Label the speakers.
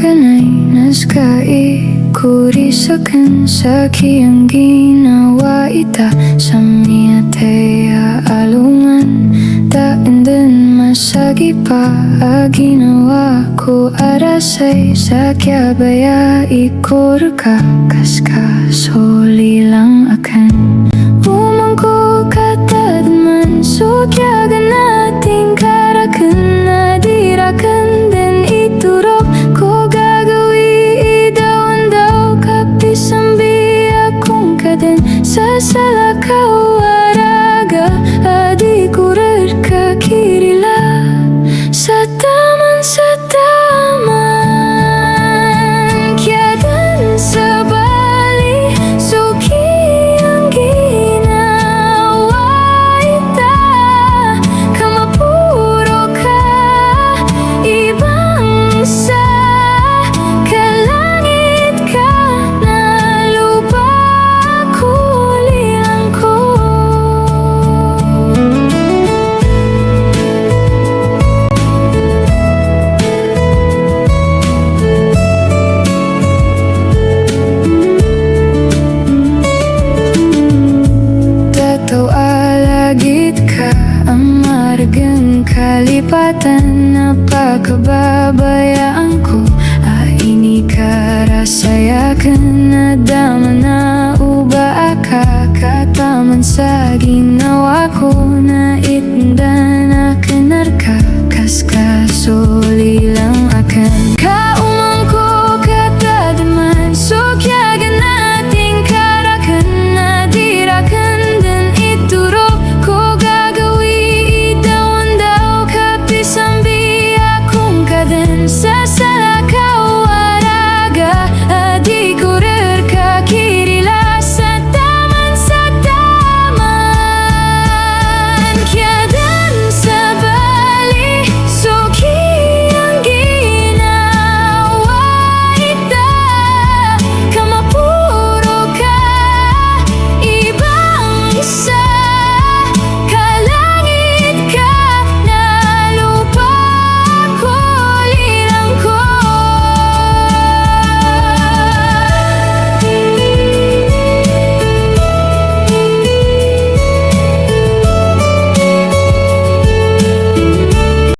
Speaker 1: ganay naska ikurisakan sa kiyang ginawa ita sa miyataya alungan taindan masagi pa ginawa ko arasay sa kyabaya ikor ka kaska soli lang akan umangko katadman so kyaga nating karakan nadirakan din iturok ko gagawi idawan daw kapisambi akong kadin sasala kawaraga adi kurer kakirila sa taman kiadan sa bali suki ang ginawa ita kamapuro ka ibang sa kalangit ka na lupa kulilang ko. Tataw alagit ka ang margang kalipatan na pagkababayaan ko ini ka rasayakan na dama na uba ka kataman sa ginawa